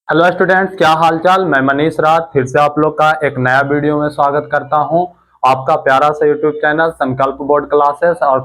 Hello students, क्या हालचाल। मैं मनीष राज फिर से आप लोग का एक नया वीडियो में स्वागत करता हूं। आपका प्यारा सा यूट्यूब चैनल संकल्प बोर्ड क्लासेस और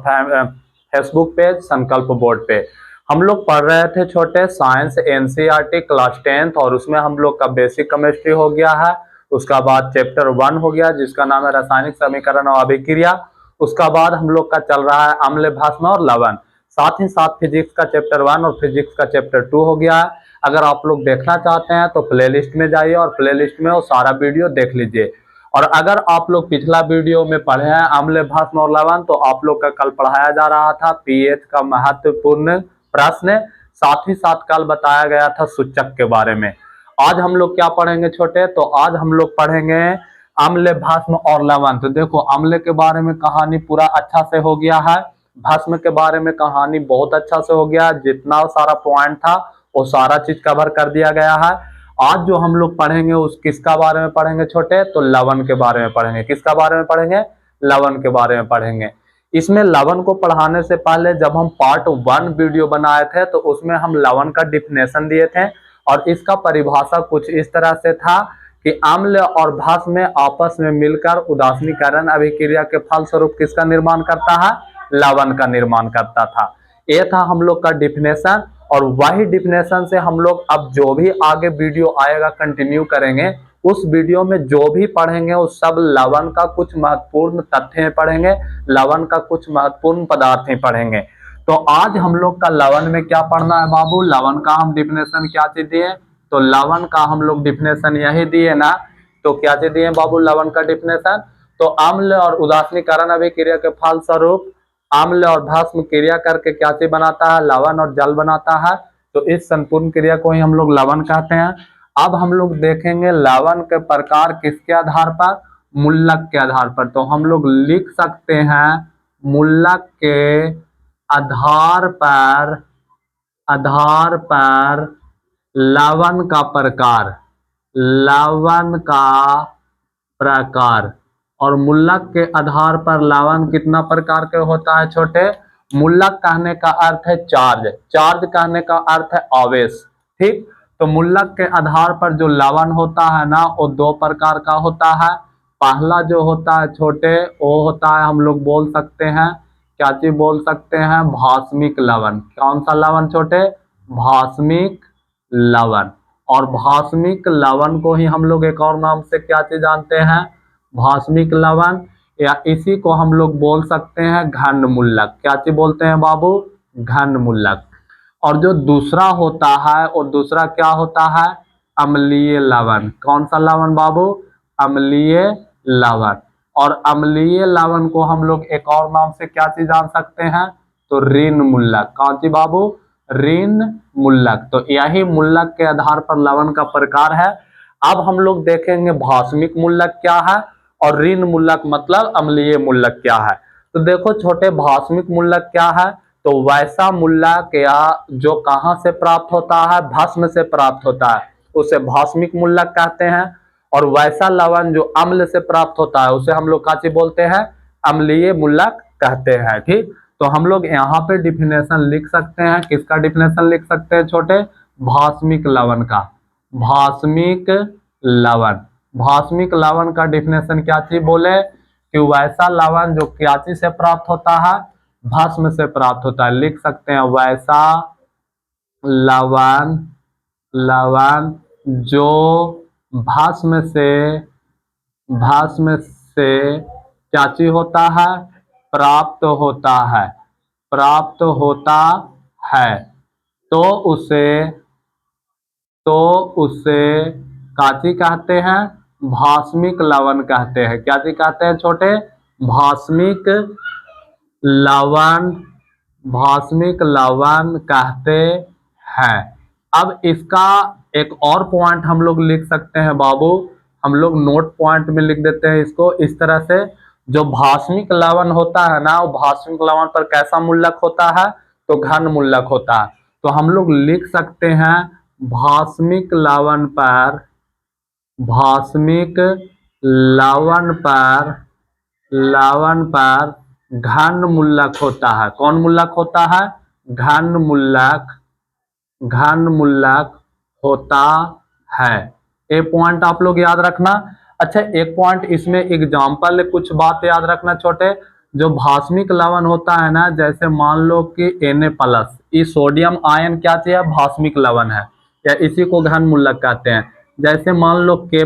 फेसबुक पेज संकल्प बोर्ड पे हम लोग पढ़ रहे थे छोटे साइंस एनसीईआरटी क्लास 10th, और उसमें हम लोग का बेसिक केमिस्ट्री हो गया है। उसका बाद चैप्टर 1 हो गया जिसका नाम है रासायनिक समीकरण और अभिक्रिया। उसका बाद हम लोग का चल रहा है अम्ल भस्म और लवण। साथ ही साथ फिजिक्स का चैप्टर 1 और फिजिक्स का चैप्टर 2 हो गया है। अगर आप लोग देखना चाहते हैं तो प्लेलिस्ट में जाइए और प्लेलिस्ट में वो सारा वीडियो देख लीजिए। और अगर आप लोग पिछला वीडियो में पढ़े हैं अम्ल भस्म और लवण, तो आप लोग का कल पढ़ाया जा रहा था पीएच का महत्वपूर्ण प्रश्न। साथ ही साथ कल बताया गया था सूचक के बारे में। आज हम लोग क्या पढ़ेंगे छोटे, तो आज हम लोग पढ़ेंगे अम्ल भस्म और लवण। तो देखो, अम्ल के बारे में कहानी पूरा अच्छा से हो गया है, भस्म के बारे में कहानी बहुत अच्छा से हो गया। जितना सारा पॉइंट था वो सारा चीज कवर कर दिया गया है। आज जो हम लोग पढ़ेंगे उस किसका बारे में पढ़ेंगे छोटे, तो लवण के बारे में पढ़ेंगे। किसका बारे में पढ़ेंगे? लवण के बारे में पढ़ेंगे। इसमें लवण को पढ़ाने से पहले जब हम पार्ट 1 वीडियो बनाए थे तो उसमें हम लवण का डिफिनेशन दिए थे, और इसका परिभाषा कुछ इस तरह से था कि अम्ल और भस्म में आपस में मिलकर उदासीनीकरण अभिक्रिया के फलस्वरूप किसका निर्माण करता है? लवण का निर्माण करता था। ये था हम लोग का डिफिनेशन, और वही डिफिनेशन से हम लोग अब जो भी आगे वीडियो आएगा कंटिन्यू करेंगे। उस वीडियो में जो भी पढ़ेंगे उस सब लवण का कुछ महत्वपूर्ण तथ्य पढ़ेंगे, लवण का कुछ महत्वपूर्ण पदार्थ पढ़ेंगे। तो आज हम लोग का लवण में क्या पढ़ना है बाबू? लवण का हम डिफिनेशन क्या चीज दिए? तो लवण का हम लोग डिफिनेशन यही दिए ना। तो क्या चीज दिए बाबू लवण का डिफिनेशन? तो अम्ल और उदासीनीकरण अभिक्रिया के फलस्वरूप अम्ल और भस्म क्रिया करके क्या चीज बनाता है? लवण और जल बनाता है। तो इस संपूर्ण क्रिया को ही हम लोग लवण कहते हैं। अब हम लोग देखेंगे लवण के प्रकार किसके आधार पर? मूलक के आधार पर। तो हम लोग लिख सकते हैं मूलक के आधार पर लवण का प्रकार, लवण का प्रकार। और मूलक के आधार पर लवण कितना प्रकार के होता है छोटे? मूलक कहने का अर्थ है चार्ज, चार्ज कहने का अर्थ है आवेश। ठीक, तो मूलक के आधार पर जो लवण होता है ना वो 2 प्रकार का होता है। पहला जो होता है छोटे वो होता है, हम लोग बोल सकते हैं क्या चीज बोल सकते हैं? भास्मिक लवण। कौन सा लवण छोटे? भास्मिक लवण। और भास्मिक लवण को ही हम लोग एक और नाम से क्या चीज जानते हैं? भास्मिक लवण, या इसी को हम लोग बोल सकते हैं घन मूलक। क्या चीज बोलते हैं बाबू? घन मूलक। और जो दूसरा होता है वो दूसरा क्या होता है? अम्लीय लवण। कौन सा लवण बाबू? अम्लीय लवण। और अम्लीय लवण को हम लोग एक और नाम से क्या चीज जान सकते हैं? तो ऋण मूलक। कौन सी बाबू? ऋण मूलक। तो यही मूलक के आधार पर लवण का प्रकार है। अब हम लोग देखेंगे भास्मिक मूलक क्या है और ऋण मूलक मतलब अम्लीय मूलक क्या है। तो देखो छोटे, भास्मिक मूलक क्या है? तो वैसा मूलक या जो कहां से प्राप्त होता है? भस्म से प्राप्त होता है, उसे भास्मिक मूलक कहते हैं। और वैसा लवण जो अम्ल से प्राप्त होता है उसे हम लोग क्या चीज बोलते हैं? अम्लीय मूलक कहते हैं। ठीक, तो हम लोग यहाँ पे डिफिनेशन लिख सकते हैं। किसका डिफिनेशन लिख सकते हैं छोटे? भास्मिक लवण का। भास्मिक लवण, भास्मिक लवण का डिफिनेशन क्या चीज बोले? कि वैसा लवण जो क्या चीज से प्राप्त होता है? भस्म से प्राप्त होता है। लिख सकते हैं वैसा लवण, लवण जो भस्म से क्या चीज होता है? प्राप्त होता है, प्राप्त होता है। तो उसे काची कहते हैं? भास्मिक लवण कहते हैं। क्या चीज कहते हैं छोटे? भास्मिक लवण, भास्मिक लवण कहते हैं। अब इसका एक और पॉइंट हम लोग लिख सकते हैं बाबू, हम लोग नोट पॉइंट में लिख देते हैं इसको इस तरह से। जो भास्मिक लवण होता है ना, वो भास्मिक लवण पर कैसा मूलक होता है? तो घन मूलक होता है। तो हम लोग लिख सकते हैं भास्मिक लवण पर, भास्मिक लवण पर घन मूलक होता है। कौन मूलक होता है? घन मूलक, घन मूलक होता है। ये पॉइंट आप लोग याद रखना। अच्छा, एक पॉइंट इसमें एग्जाम्पल कुछ बात याद रखना छोटे। जो भास्मिक लवण होता है ना, जैसे मान लो कि Na+, ये सोडियम आयन क्या चाहिए, भास्मिक लवण है, या इसी को घन मूलक कहते हैं। जैसे मान लो K+,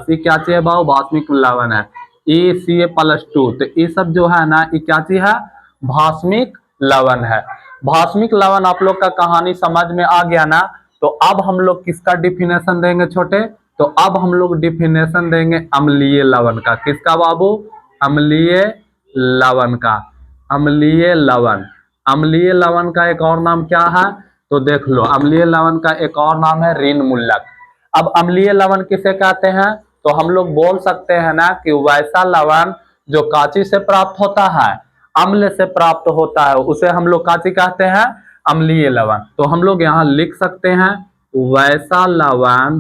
ये क्या चाहिए भाव, भास्मिक लवण है। Ca+2, तो ये सब जो है ना, ये क्या चीज है, भास्मिक लवण है। भास्मिक लवण आप लोग का कहानी समझ में आ गया ना। तो अब हम लोग किसका डिफिनेशन देंगे छोटे, तो अब हम लोग डिफिनेशन देंगे अम्लीय लवण का। किसका बाबू, अम्लीय लवण का। अम्लीय लवण, अम्लीय लवण का एक और नाम क्या है, तो देख लो, अम्लीय लवण का एक और नाम है ऋण मूलक। अब अम्लीय लवण किसे कहते हैं, तो हम लोग बोल सकते हैं ना कि वैसा लवण जो काची से प्राप्त होता है, अम्ल से प्राप्त होता है, उसे हम लोग काची कहते हैं, अम्लीय लवण। तो हम लोग यहाँ लिख सकते हैं वैसा लवण,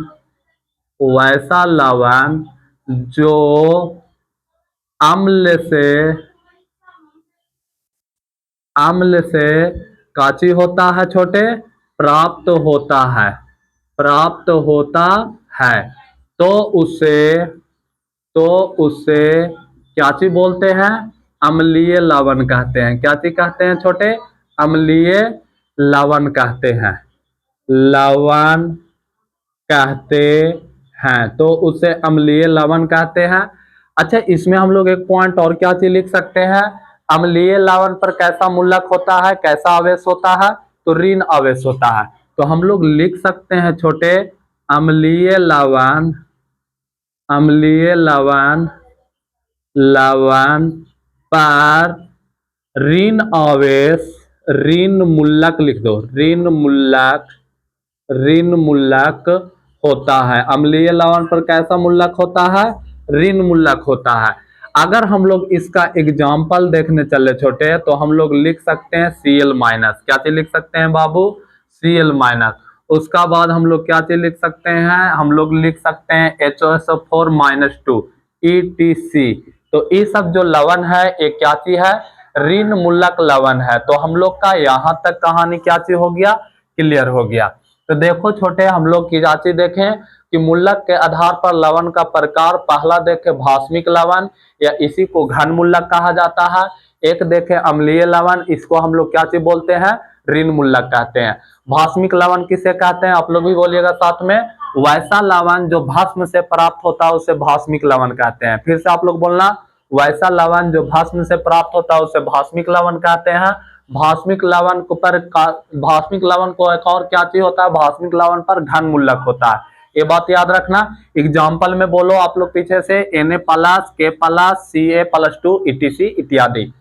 वैसा लवण जो अम्ल से काची होता है छोटे, प्राप्त होता है, प्राप्त होता है, तो उसे क्या चीज बोलते हैं, अम्लीय लवण कहते हैं। क्या चीज कहते हैं छोटे, अम्लीय लवण कहते हैं, लवण कहते हैं, तो उसे अम्लीय लवण कहते हैं। अच्छा, इसमें हम लोग एक पॉइंट और क्या चीज लिख सकते हैं, अम्लीय लवण पर कैसा मूलक होता है, कैसा आवेश होता है, तो ऋण आवेश होता है। तो हम लोग लिख सकते हैं छोटे, अम्लीय लवण, अम्लीय लवण, लवण पर ऋण आवेश, ऋण मूलक लिख दो, ऋण मूलक, ऋण मूलक होता है। अम्लीय लवण पर कैसा मूलक होता है, ऋण मूलक होता है। अगर हम लोग इसका एग्जाम्पल देखने चले छोटे, तो हम लोग लिख सकते हैं Cl-। क्या चीज लिख सकते हैं बाबू, Cl-। उसका बाद हम लोग क्या चीज लिख सकते हैं, हम लोग लिख सकते हैं HOSO4-2 ETC। तो ये सब जो लवण है, ये क्या चीज है, ऋण मूलक लवण है। तो हम लोग का यहाँ तक कहानी क्या चीज हो गया, क्लियर हो गया। तो देखो छोटे, हम लोग की जांची देखें कि मूलक के आधार पर लवण का प्रकार, पहला देखे भास्मिक लवण, या इसी को घन मूलक कहा जाता है। एक देखे अम्लीय लवण, इसको हम लोग क्या चीज बोलते हैं, ऋण मूलक कहते हैं। भास्मिक लवण किसे कहते हैं, आप लोग भी बोलिएगा साथ में, वैसा लवण जो भस्म से प्राप्त होता है उसे भास्मिक लवण कहते हैं। फिर से आप लोग बोलना, वैसा लवण जो भस्म से प्राप्त होता है उसे भास्मिक लवण कहते हैं। भास्मिक लवण भास्मिक लवण को एक और क्या चीज होता है, भास्मिक लवण पर घन मूलक होता है। ये बात याद रखना। एग्जाम्पल में बोलो आप लोग पीछे से, Na+, K+, Ca+2 ETC इत्यादि।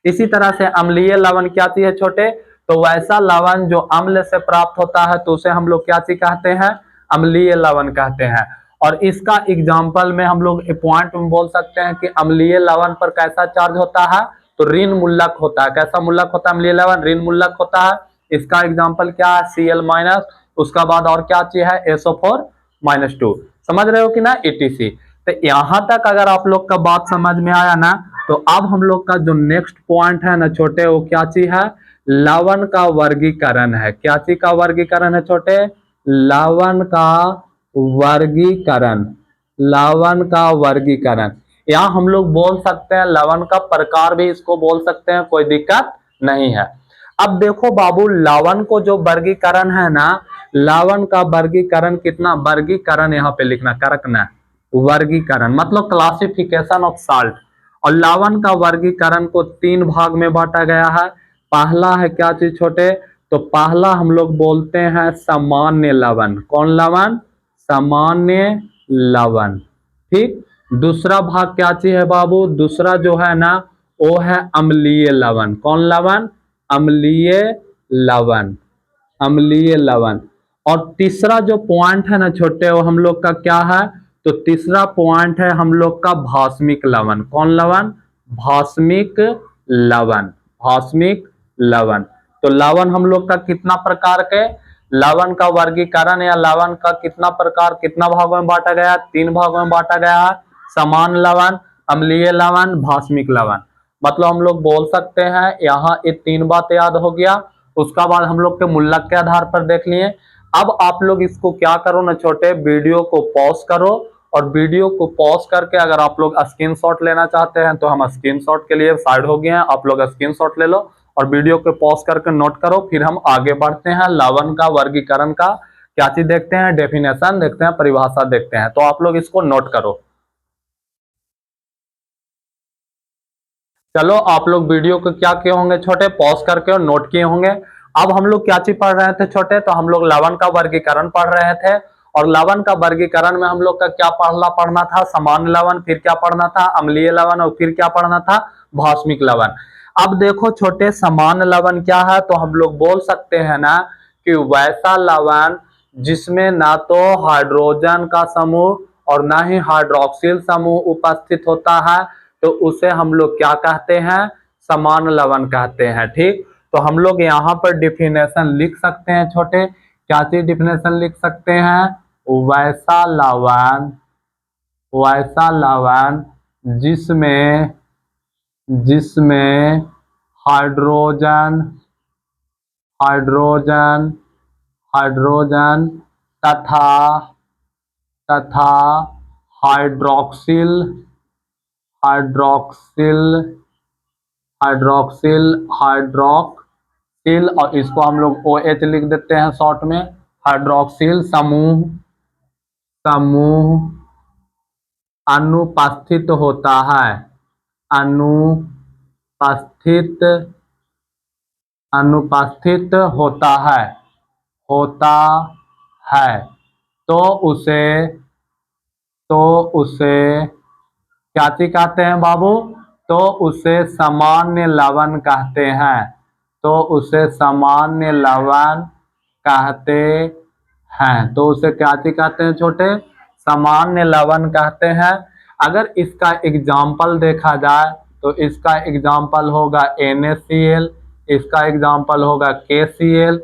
इसी तरह से अम्लीय लवण क्या चीज है छोटे, तो वैसा लवण जो अम्ल से प्राप्त होता है, तो उसे हम लोग क्या चीज कहते हैं, अम्लीय लवण कहते हैं। और इसका एग्जाम्पल में हम लोग पॉइंट में बोल सकते हैं कि अम्लीय लवण पर कैसा चार्ज होता है, तो ऋण मूलक होता है। कैसा मूलक होता है अम्लीय लवण, ऋण मूलक होता है। इसका एग्जाम्पल क्या है, Cl-। उसका बाद और क्या चीज है, SO4-2। समझ रहे हो कि ना, ETC। तो यहां तक अगर आप लोग का बात समझ में आया ना, तो अब हम लोग का जो नेक्स्ट पॉइंट है ना छोटे, वो क्या चीज है, लवण का वर्गीकरण है। क्या चीज का वर्गीकरण है छोटे, लवण का वर्गीकरण, लवण का वर्गीकरण। या हम लोग बोल सकते हैं लवण का प्रकार भी इसको बोल सकते हैं, कोई दिक्कत नहीं है। अब देखो बाबू, लवण को जो वर्गीकरण है ना, लवण का वर्गीकरण कितना, वर्गीकरण यहाँ पे लिखना, करकना, वर्गीकरण मतलब क्लासिफिकेशन ऑफ साल्ट। और लवण का वर्गीकरण को 3 भाग में बांटा गया है। पहला है क्या चीज छोटे, तो पहला हम लोग बोलते हैं सामान्य लवण। कौन लवण, सामान्य लवण। ठीक। दूसरा भाग क्या चीज है बाबू, दूसरा जो है ना, वो है अम्लीय लवण। कौन लवण, अम्लीय लवण, अम्लीय लवण। और तीसरा जो पॉइंट है ना छोटे, वो हम लोग का क्या है, तो तीसरा पॉइंट है हम लोग का भास्मिक लवण। कौन लवण, भास्मिक लवण, भास्मिक लवण। तो लवण हम लोग का कितना प्रकार के, लवण का वर्गीकरण या लवण का कितना प्रकार, कितना भागों में बांटा गया, 3 भागों में बांटा गया है। समान लवण, अम्लीय लवण, भास्मिक लवण। मतलब हम लोग बोल सकते हैं यहाँ ये 3 बात याद हो गया। उसका बाद हम लोग के मूलक के आधार पर देख लिए। अब आप लोग इसको क्या करो ना छोटे, वीडियो को पॉज करो और वीडियो को पॉज करके अगर आप लोग स्क्रीनशॉट लेना चाहते हैं तो हम स्क्रीनशॉट के लिए साइड हो गए हैं, आप लोग स्क्रीनशॉट ले लो और वीडियो को पॉज करके नोट करो। फिर हम आगे बढ़ते हैं, लवन का वर्गीकरण का क्या चीज देखते हैं, डेफिनेशन देखते हैं, परिभाषा देखते हैं। तो आप लोग इसको नोट करो। चलो आप लोग वीडियो को क्या किए होंगे छोटे, पॉज करके और नोट किए होंगे। अब हम लोग क्या चीज पढ़ रहे थे छोटे, तो हम लोग लवन का वर्गीकरण पढ़ रहे थे। और लवन का वर्गीकरण में हम लोग का क्या पढ़ना था, सामान्य लवन, फिर क्या पढ़ना था, अम्लीय लवन, और फिर क्या पढ़ना था, भौस्मिक लवन। अब देखो छोटे, सामान्य लवन क्या है, तो हम लोग बोल सकते हैं ना कि वैसा लवन जिसमें ना तो हाइड्रोजन का समूह और ना ही हाइड्रोक्सिल समूह उपस्थित होता है, तो उसे हम लोग क्या कहते हैं, समान लवण कहते हैं। ठीक, तो हम लोग यहाँ पर डिफिनेशन लिख सकते हैं छोटे, क्या चीज डिफिनेशन लिख सकते हैं, वैसा लवण, वैसा लवण जिसमें जिसमें हाइड्रोजन हाइड्रोजन हाइड्रोजन तथा तथा हाइड्रोक्सिल हाइड्रोक्सिल हाइड्रोक्सिल हाइड्रोक्सिल और इसको हम लोग OH लिख देते हैं शॉर्ट में, हाइड्रोक्सिल समूह समूह अनुपस्थित होता है, अनुपस्थित अनुपस्थित होता है, तो उसे क्या चीज कहते हैं बाबू, तो उसे सामान्य लवण कहते हैं, तो उसे सामान्य लवण कहते हैं, तो उसे क्या चीज कहते हैं छोटे, सामान्य लवण कहते हैं। अगर इसका एग्जाम्पल देखा जाए तो इसका एग्जाम्पल होगा NaCl, इसका एग्जाम्पल होगा KCl,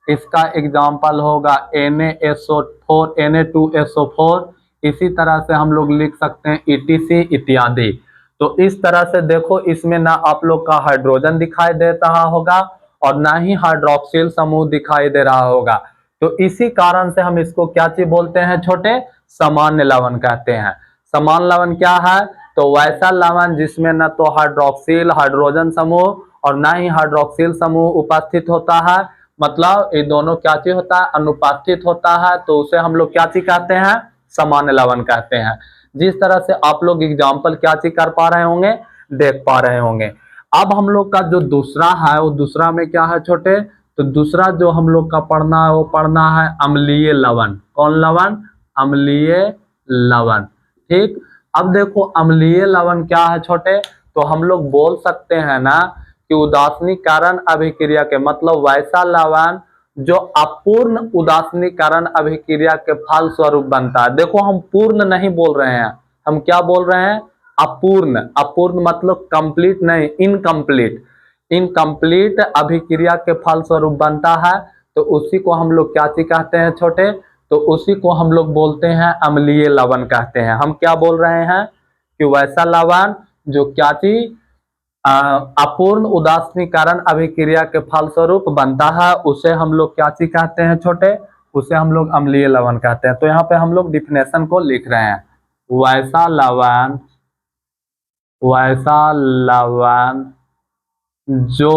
इसका एग्जाम्पल होगा Na2SO4, Na2SO4, इसी तरह से हम लोग लिख सकते हैं ETC इत्यादि। तो इस तरह से देखो, इसमें ना आप लोग का हाइड्रोजन दिखाई दे रहा होगा और ना ही हाइड्रोक्सिल समूह दिखाई दे रहा होगा, तो इसी कारण से हम इसको क्या चीज बोलते हैं छोटे, सामान्य लवण कहते हैं। समान लवण क्या है, तो वैसा लवण जिसमें न तो हाइड्रोक्सिल हाइड्रोजन समूह और ना ही हाइड्रोक्सिल समूह उपस्थित होता है, मतलब ये दोनों क्या चीज होता है, अनुपस्थित होता है, तो उसे हम लोग क्या चीज कहते हैं, सामान्य लवण कहते हैं। जिस तरह से आप लोग एग्जाम्पल क्या चीज कर पा रहे होंगे, देख पा रहे होंगे। अब हम लोग का जो दूसरा है, वो दूसरा में क्या है छोटे, तो दूसरा जो हम लोग का पढ़ना है वो पढ़ना है अम्लीय लवण। कौन लवण, अम्लीय लवण। ठीक, अब देखो अम्लीय लवण क्या है छोटे, तो हम लोग बोल सकते हैं ना कि उदासीनीकरण अभिक्रिया के, मतलब वैसा लवण जो अपूर्ण उदासीनीकरण अभिक्रिया के फल स्वरूप बनता है। देखो हम पूर्ण नहीं बोल रहे हैं, हम क्या बोल रहे हैं, अपूर्ण। अपूर्ण मतलब कंप्लीट नहीं, इनकम्प्लीट। इनकम्प्लीट अभिक्रिया के फल स्वरूप बनता है, तो उसी को हम लोग क्या चीज कहते हैं छोटे, तो उसी को हम लोग बोलते हैं अम्लीय लवण कहते हैं। हम क्या बोल रहे हैं कि वैसा लवण जो क्या चीज अपूर्ण उदासीनीकरण अभिक्रिया के फलस्वरूप बनता है, उसे हम लोग क्या चीज कहते हैं छोटे, उसे हम लोग अम्लीय लवण कहते हैं। तो यहाँ पे हम लोग डिफिनेशन को लिख रहे हैं, वैसा लवण जो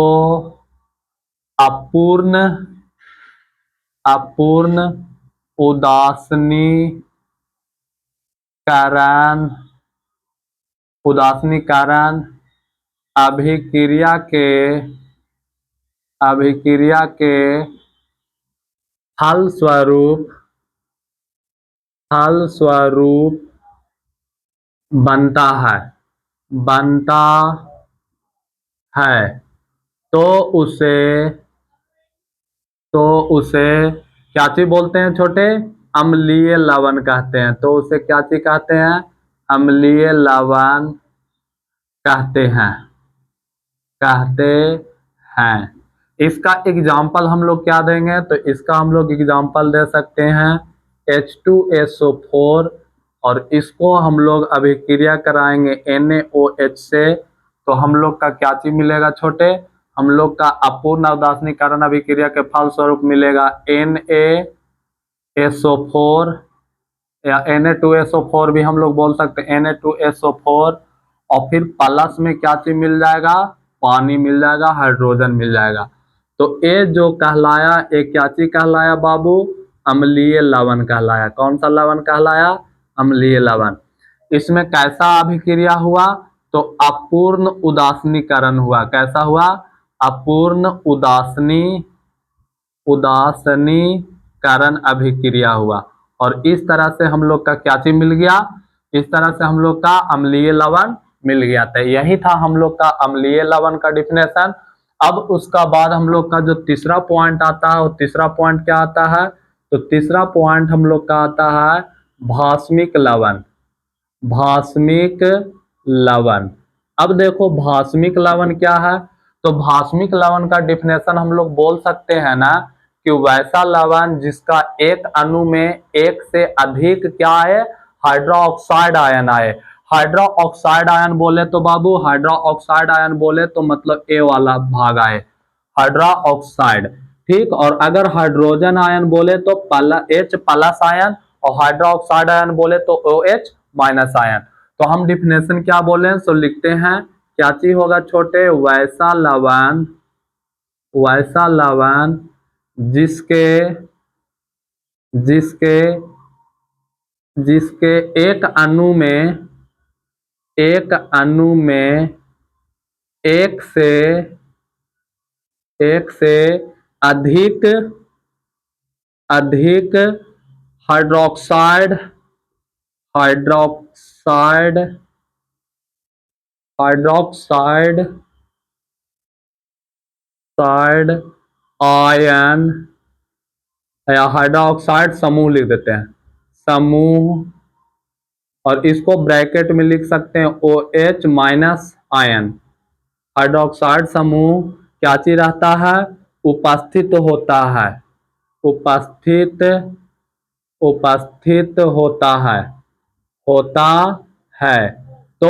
अपूर्ण उदासीनीकरण अभिक्रिया के फलस्वरूप बनता है, तो उसे क्या चीज बोलते हैं छोटे, अम्लीय लवण कहते हैं। तो उसे क्या चीज कहते हैं, अम्लीय लवण कहते हैं। इसका एग्जाम्पल हम लोग क्या देंगे, तो इसका हम लोग एग्जाम्पल दे सकते हैं H2SO4, और इसको हम लोग अभिक्रिया कराएंगे NaOH से, तो हम लोग का क्या चीज मिलेगा छोटे, हम लोग का अपूर्ण उदासीनीकरण अभिक्रिया के फलस्वरूप मिलेगा Na SO4 या Na2SO4 भी हम लोग बोल सकते हैं, Na2SO4। और फिर प्लस में क्या चीज मिल जाएगा, पानी मिल जाएगा, हाइड्रोजन मिल जाएगा। तो ये जो कहलाया, ये क्या चीज कहलाया बाबू, अम्लीय लवण कहलाया। कौन सा लवण कहलाया, अम्लीय लवण। इसमें कैसा अभिक्रिया हुआ, तो अपूर्ण उदासीनीकरण हुआ। कैसा हुआ, अपूर्ण उदासीनीकरण अभिक्रिया हुआ। और इस तरह से हम लोग का क्या चीज मिल गया, इस तरह से हम लोग का अम्लीय लवण मिल गया था। यही था हम लोग का अम्लीय लवण का डिफिनेशन। अब उसका बाद हम लोग का जो तीसरा पॉइंट आता है, वो तीसरा पॉइंट क्या आता है, तो तीसरा पॉइंट हम लोग का आता है भास्मिक लवण। भास्मिक लवण। अब देखो भास्मिक लवण क्या है, तो भास्मिक लवण का डिफिनेशन हम लोग बोल सकते हैं ना कि वैसा लवण जिसका एक अणु में एक से अधिक क्या है, हाइड्रोक्साइड आयन आए। हाइड्रोक्साइड आयन बोले तो बाबू, हाइड्रोक्साइड आयन बोले तो मतलब ए वाला भाग आए, हाइड्रोक्साइड। ठीक, और अगर हाइड्रोजन आयन बोले तो H+ आयन, और हाइड्रोक्साइड आयन बोले तो OH- आयन। तो हम डिफिनेशन क्या बोले, तो लिखते हैं क्या चीज होगा छोटे, वैसा लवण जिसके जिसके जिसके एक अणु में एक से अधिक हाइड्रोक्साइड आयन या हाइड्रोक्साइड समूह लिख देते हैं, समूह। और इसको ब्रैकेट में लिख सकते हैं OH- आयन। हाइड्रोक्साइड समूह क्या चीज रहता है, उपस्थित होता है, उपस्थित होता है। तो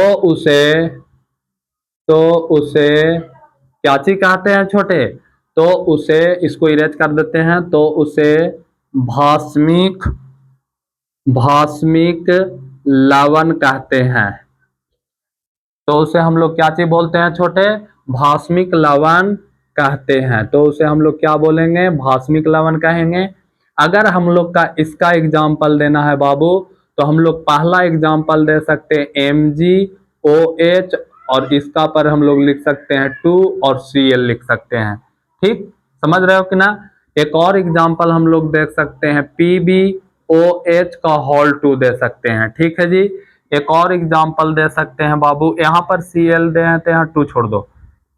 उसे क्या चीज कहते हैं छोटे, तो उसे, इसको इरेज कर देते हैं, तो उसे भास्मिक लवण कहते हैं। तो उसे हम लोग क्या चीज बोलते हैं छोटे, भास्मिक लवण कहते हैं। तो उसे हम लोग क्या बोलेंगे, भास्मिक लवण कहेंगे। अगर हम लोग का इसका एग्जाम्पल देना है बाबू, तो हम लोग पहला एग्जाम्पल दे सकते हैं MgOH, और इसका पर हम लोग लिख सकते हैं 2 और Cl लिख सकते हैं। ठीक, समझ रहे हो कि ना। एक और एग्जाम्पल हम लोग देख सकते हैं PbOH का होल 2 दे सकते हैं। ठीक है जी। एक और एग्जाम्पल दे सकते हैं बाबू, यहाँ पर Cl दे देते हैं, 2 छोड़ दो।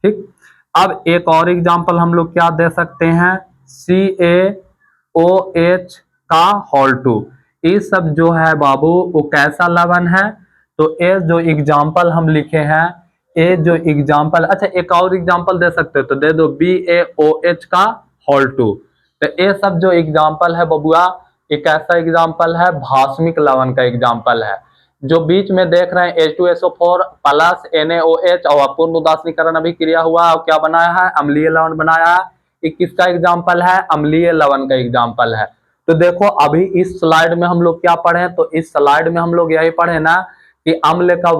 ठीक, अब एक और एग्जाम्पल हम लोग क्या दे सकते हैं, CaOH का होल 2। ये सब जो है बाबू वो कैसा लवण है, तो ये जो एग्जाम्पल हम लिखे हैं, ये जो एग्जाम्पल, अच्छा एक और एग्जाम्पल दे सकते हो तो दे दो BaOH का होल 2। तो ये सब जो एग्जाम्पल है बबुआ, एक ऐसा एग्जाम्पल है भास्मिक लवण का एग्जाम्पल है। जो बीच में देख रहे हैं H2SO4 प्लस NaOH और अपूर्ण उदासीनीकरण अभिक्रिया हुआ और क्या बनाया है, अम्लीय लवण बनाया है। ये किसका एग्जाम्पल है, अम्लीय लवण का एग्जाम्पल है। तो देखो अभी इस स्लाइड में हम लोग क्या पढ़े, तो इस स्लाइड में हम लोग यही पढ़े ना कि अम्ल का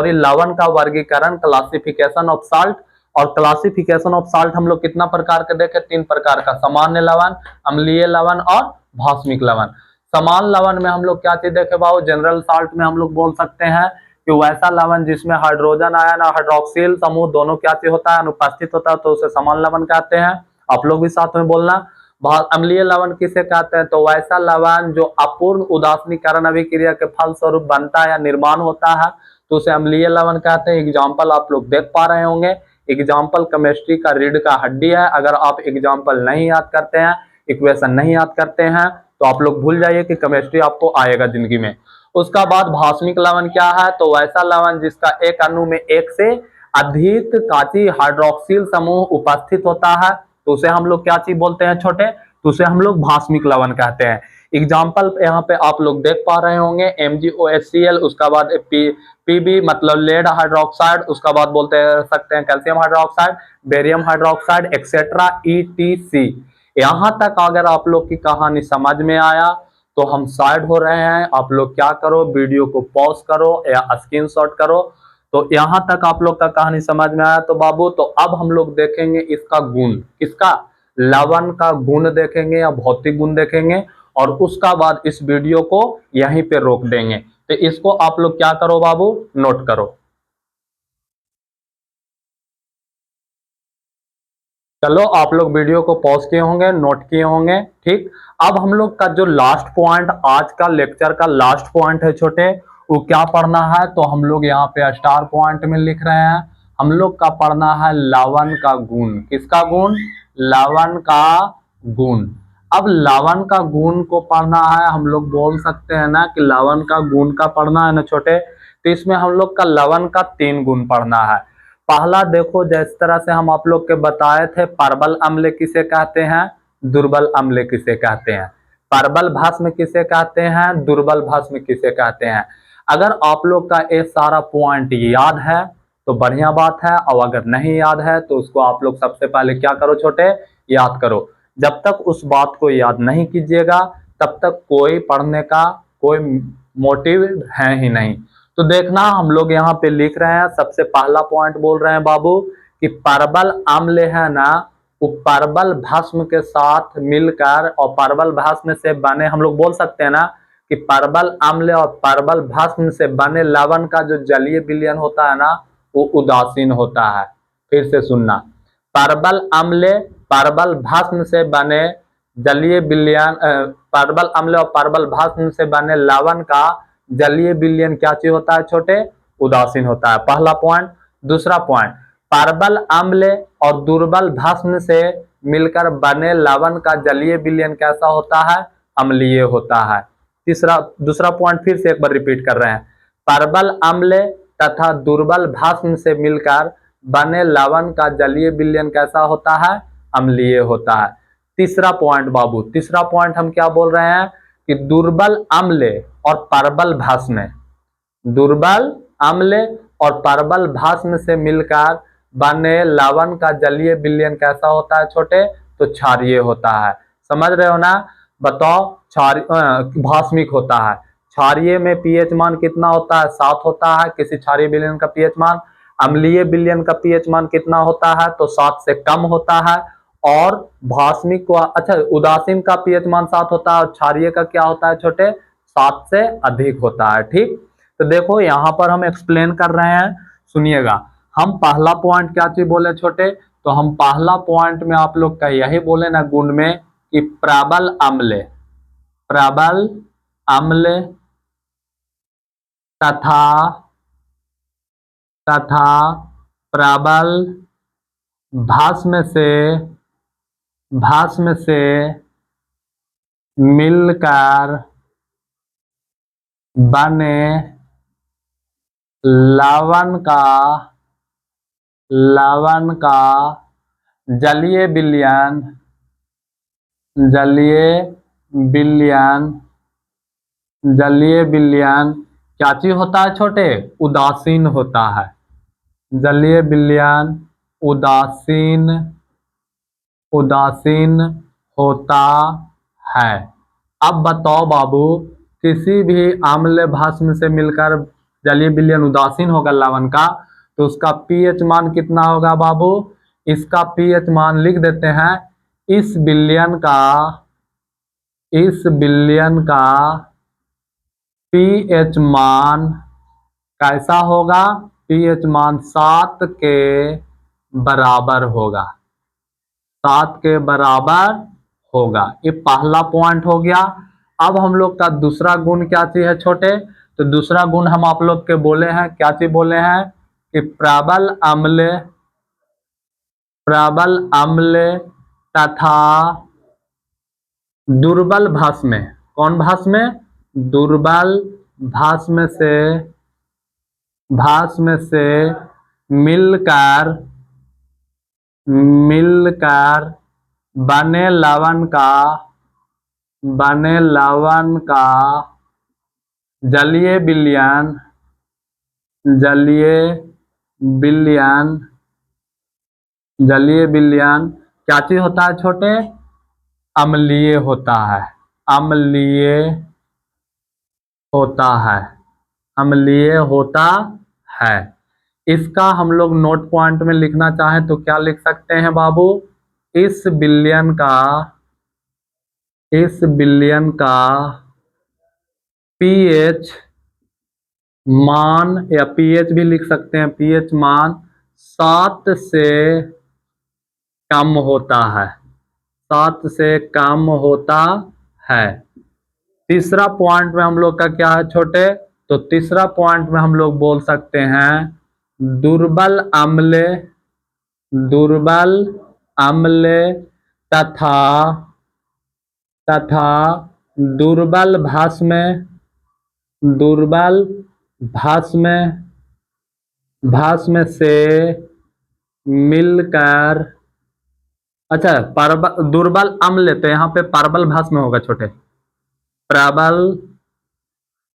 लवण का वर्गीकरण, क्लासिफिकेशन ऑफ साल्ट। और क्लासिफिकेशन ऑफ साल्ट हम लोग कितना प्रकार के देखे, 3 प्रकार का, सामान्य लवण, अम्लीय लवण और भास्मिक लवण। समान लवण में हम लोग क्या चीज देखे बाबू, जनरल साल्ट में हम लोग बोल सकते हैं कि वैसा लवण जिसमें हाइड्रोजन आयन और हाइड्रोक्सिल समूह दोनों क्या चीज होता है, अनुपस्थित होता है, तो उसे समान लवण कहते हैं। आप लोग भी साथ में बोलना। अम्लीय लवण किसे कहते हैं, तो वैसा लवण जो अपूर्ण उदासीनीकरण अभिक्रिया के फलस्वरूप बनता है या निर्माण होता है, तो उसे अम्लीय लवण कहते हैं। एग्जाम्पल आप लोग देख पा रहे होंगे, एग्जाम्पल केमिस्ट्री का रीढ़ का हड्डी है। अगर आप एग्जाम्पल नहीं याद करते हैं, इक्वेशन नहीं याद करते हैं, तो आप लोग भूल जाइए कि केमिस्ट्री आपको आएगा जिंदगी में। उसका बाद भास्मिक लवण क्या है, तो वैसा लवण जिसका एक अणु में एक से अधिक काची हाइड्रोक्सिल समूह उपस्थित होता है, तो उसे हम लोग क्या चीज बोलते हैं छोटे, तो उसे हम लोग भास्मिक लवण कहते हैं। एग्जाम्पल यहाँ पे आप लोग देख पा रहे होंगे MgOHCl, उसका बाद Pb मतलब लेड हाइड्रोक्साइड, उसका बाद बोलते सकते हैं calcium hydroxide, barium hydroxide etcetera ETC। यहाँ तक अगर आप लोग की कहानी समझ में आया तो हम साइड हो रहे हैं। आप लोग क्या करो, वीडियो को पॉज करो या स्क्रीनशॉट करो। तो यहाँ तक आप लोग का कहानी समझ में आया तो बाबू, तो अब हम लोग देखेंगे इसका गुण, किसका, लवण का गुण देखेंगे या भौतिक गुण देखेंगे, और उसका बाद इस वीडियो को यहीं पे रोक देंगे। तो इसको आप लोग क्या करो बाबू, नोट करो। चलो, आप लोग वीडियो को पॉज किए होंगे, नोट किए होंगे, ठीक। अब हम लोग का जो लास्ट पॉइंट, आज का लेक्चर का लास्ट पॉइंट है छोटे, वो क्या पढ़ना है, तो हम लोग यहाँ पे स्टार पॉइंट में लिख रहे हैं। हम लोग का पढ़ना है लवण का गुण। किसका गुण, लवण का गुण। अब लवण का गुण को पढ़ना है, हम लोग बोल सकते हैं ना कि लवण का गुण का पढ़ना है ना छोटे, तो इसमें हम लोग का लवण का 3 गुण पढ़ना है। पहला देखो, जिस तरह से हम आप लोग के बताए थे, परबल अम्ल किसे कहते हैं, दुर्बल अम्ल किसे कहते हैं, परबल भस्म किसे कहते हैं, दुर्बल भस्म किसे कहते हैं। अगर आप लोग का ये सारा पॉइंट याद है तो बढ़िया बात है, और अगर नहीं याद है तो उसको आप लोग सबसे पहले क्या करो छोटे, याद करो। जब तक उस बात को याद नहीं कीजिएगा तब तक कोई पढ़ने का कोई मोटिव है ही नहीं। तो देखना, हम लोग यहाँ पे लिख रहे हैं, सबसे पहला पॉइंट बोल रहे हैं बाबू कि परबल अम्ल है ना, वो परबल भस्म के साथ मिलकर, और परबल भस्म से बने, हम लोग बोल सकते हैं ना कि परबल अम्ल और परबल भस्म से बने लवण का जो जलीय विलयन होता है ना, वो उदासीन होता है। फिर से सुनना, परबल अम्ल परबल भस्म से बने जलीय विलयन, परबल अम्ल और परबल भस्म से बने लवण का जलीय विलयन क्या चीज होता है छोटे, उदासीन होता है। पहला पॉइंट। दूसरा पॉइंट, परबल अम्ल और दुर्बल भस्म से मिलकर बने लवण का जलीय विलयन कैसा होता है, अम्लीय होता है। तीसरा, दूसरा पॉइंट फिर से एक बार रिपीट कर रहे हैं, परबल अम्ल तथा दुर्बल भस्म से मिलकर बने लवण का जलीय विलयन कैसा होता है, अम्लीय होता है। तीसरा पॉइंट बाबू, तीसरा पॉइंट हम क्या बोल रहे हैं कि दुर्बल अम्ल और परबल भस्म, दुर्बल अम्ल और परबल भस्म से मिलकर बने लवण का जलीय विलयन कैसा होता है छोटे, तो क्षारीय होता है। समझ रहे हो ना, बताओ, भास्मिक होता है। क्षारीय में पीएच मान कितना होता है, 7 होता है किसी क्षारीय विलयन का पीएच मान। अम्लीय विलयन का पीएच मान कितना होता है, तो 7 से कम होता है। और भास्मिक को, अच्छा, उदासीन का पीएच मान 7 होता है और क्षारीय का क्या होता है छोटे, 7 से अधिक होता है, ठीक। तो देखो यहाँ पर हम एक्सप्लेन कर रहे हैं, सुनिएगा। हम पहला पॉइंट क्या चीज बोले छोटे, तो हम पहला पॉइंट में आप लोग का यही बोले ना गुण में कि प्रबल अम्ल, प्रबल अम्ल तथा तथा प्रबल भस्म से मिलकर बने लवण का जलीय विलयन, जलीय विलयन, जलीय विलयन क्या चीज होता है छोटे, उदासीन होता है। जलीय विलयन उदासीन, उदासीन होता है। अब बताओ बाबू, किसी भी अम्ल भस्म से मिलकर जलीय विलयन उदासीन होगा लवण का, तो उसका पीएच मान कितना होगा बाबू, इसका पीएच मान लिख देते हैं। इस विलयन का, इस विलयन का पीएच मान कैसा होगा, पीएच मान 7 के बराबर होगा, 7 के बराबर होगा। ये पहला पॉइंट हो गया। अब हम लोग का दूसरा गुण क्या चीज है छोटे, तो दूसरा गुण हम आप लोग के बोले हैं, क्या चीज बोले हैं कि प्रबल अम्ल, प्रबल अम्ल तथा दुर्बल भस्म, कौन भस्म, दुर्बल भस्म से, भस्म से मिलकर, मिलकर बने लवण का, बने लवण का जलीय विलयन, जलीय विलयन, जलीय विलयन क्या चीज होता है छोटे, अम्लीय होता है, अम्लीय होता है, अम्लीय होता है। इसका हम लोग नोट पॉइंट में लिखना चाहें तो क्या लिख सकते हैं बाबू? इस विलयन का पीएच मान, या पीएच भी लिख सकते हैं, पीएच मान 7 से कम होता है, 7 से कम होता है। तीसरा पॉइंट में हम लोग का क्या है छोटे? तो तीसरा पॉइंट में हम लोग बोल सकते हैं दुर्बल अम्ल, दुर्बल अम्ल तथा दुर्बल भस्म, दुर्बल भस्म से मिलकर, अच्छा दुर्बल अम्ल, तो यहाँ पे परबल भस्म होगा छोटे, प्रबल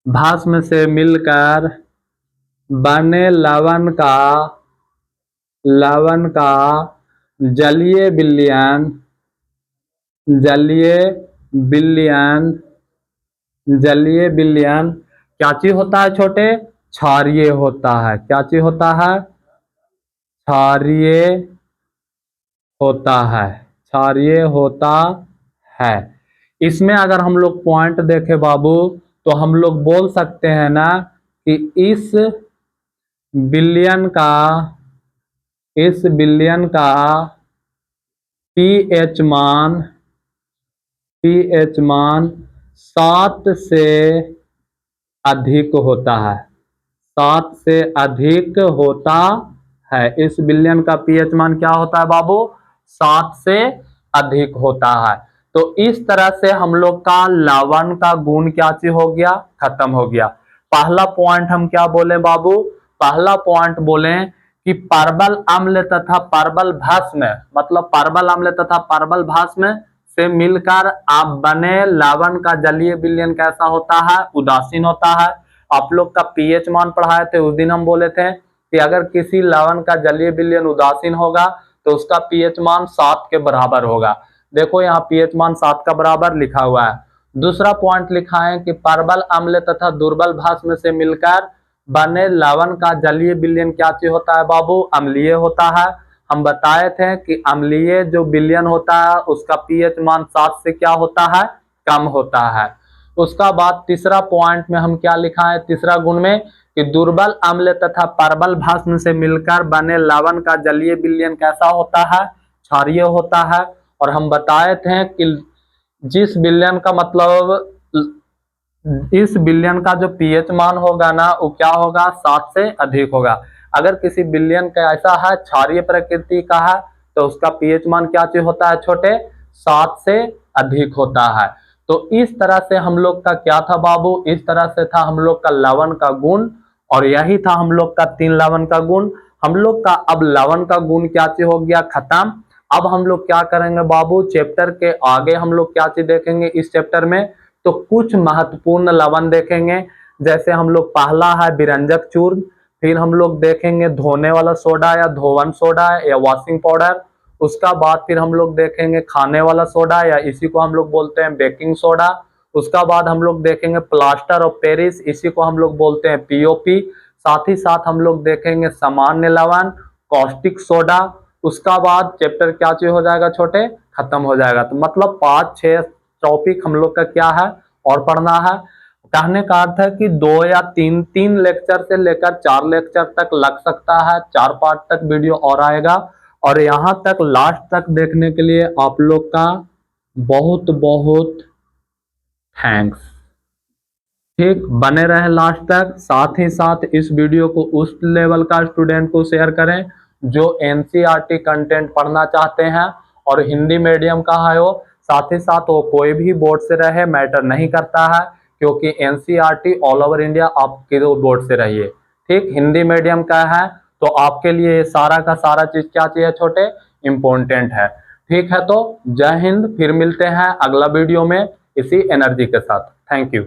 भस्म से मिलकर बने लवण का जलीय विलयन, जलीय विलयन क्या चीज होता है छोटे? क्षारीय होता है। क्या चीज होता है? क्षारीय होता है, क्षारीय होता है। इसमें अगर हम लोग पॉइंट देखें बाबू, तो हम लोग बोल सकते हैं ना कि इस विलयन का पीएच मान 7 से अधिक होता है, 7 से अधिक होता है। इस विलयन का पीएच मान क्या होता है बाबू? 7 से अधिक होता है। तो इस तरह से हम लोग का लवण का गुण क्या चीज हो गया? खत्म हो गया। पहला पॉइंट हम क्या बोले बाबू? पहला पॉइंट बोले कि परबल अम्ल तथा परबल भस्म, मतलब परबल अम्ल तथा परबल भस्म से मिलकर आप बने लवण का जलीय विलयन कैसा होता है? उदासीन होता है। आप लोग का पीएच मान पढ़ाए थे उस दिन, हम बोले थे कि अगर किसी लवण का जलीय विलयन उदासीन होगा तो उसका पीएच मान 7 के बराबर होगा। देखो यहाँ पीएच मान 7 का बराबर लिखा हुआ है। दूसरा पॉइंट लिखा है कि परबल अम्ल तथा दुर्बल भस्म से मिलकर बने लवण का जलीय विलयन क्या चीज होता है बाबू? अम्लीय होता है। हम बताए थे कि अम्लीय जो विलयन होता है उसका पीएच मान 7 से क्या होता है? कम होता है। उसका बाद तीसरा पॉइंट में हम क्या लिखा है? तीसरा गुण में कि दुर्बल अम्ल तथा परबल भस्म से मिलकर बने लवण का जलीय विलयन कैसा होता है? क्षारीय होता है। और हम बताए थे कि जिस विलयन का मतलब इस विलयन का जो पीएच मान होगा ना वो क्या होगा? 7 से अधिक होगा। अगर किसी विलयन का ऐसा है क्षारीय प्रकृति का है तो उसका पीएच मान क्या चीज होता है छोटे? 7 से अधिक होता है। तो इस तरह से हम लोग का क्या था बाबू? इस तरह से था हम लोग का लवण का गुण, और यही था हम लोग का 3 लवण का गुण। हम लोग का अब लवण का गुण क्या चीज हो गया? खत्म। अब हम लोग क्या करेंगे बाबू? चैप्टर के आगे हम लोग क्या चीज देखेंगे इस चैप्टर में? तो कुछ महत्वपूर्ण लवण देखेंगे। जैसे हम लोग पहला है विरंजक चूर्ण, फिर हम लोग देखेंगे धोने वाला सोडा या धोवन सोडा या वॉशिंग पाउडर। उसका बाद फिर हम लोग देखेंगे खाने वाला सोडा या इसी को हम लोग बोलते हैं बेकिंग सोडा। उसका बाद हम लोग देखेंगे प्लास्टर ऑफ पेरिस, इसी को हम लोग बोलते हैं पीओपी। साथ ही साथ हम लोग देखेंगे सामान्य लवण, कॉस्टिक सोडा। उसका बाद चैप्टर क्या चीज हो जाएगा छोटे? खत्म हो जाएगा। तो मतलब 5-6 टॉपिक हम लोग का क्या है और पढ़ना है। कहने का अर्थ है कि 2 या 3 लेक्चर से लेकर 4 लेक्चर तक लग सकता है, 4 पार्ट तक वीडियो और आएगा। और यहाँ तक लास्ट तक देखने के लिए आप लोग का बहुत बहुत थैंक्स। ठीक, बने रहे लास्ट तक। साथ ही साथ इस वीडियो को उस लेवल का स्टूडेंट को शेयर करें जो एनसीईआरटी कंटेंट पढ़ना चाहते हैं और हिंदी मीडियम का है वो। साथ ही साथ वो कोई भी बोर्ड से रहे मैटर नहीं करता है, क्योंकि एनसीईआरटी ऑल ओवर इंडिया आप किसी बोर्ड से रहिए, ठीक, हिंदी मीडियम का है तो आपके लिए सारा का सारा चीज क्या चाहिए छोटे? इम्पोर्टेंट है। ठीक है, तो जय हिंद। फिर मिलते हैं अगला वीडियो में इसी एनर्जी के साथ। Thank you.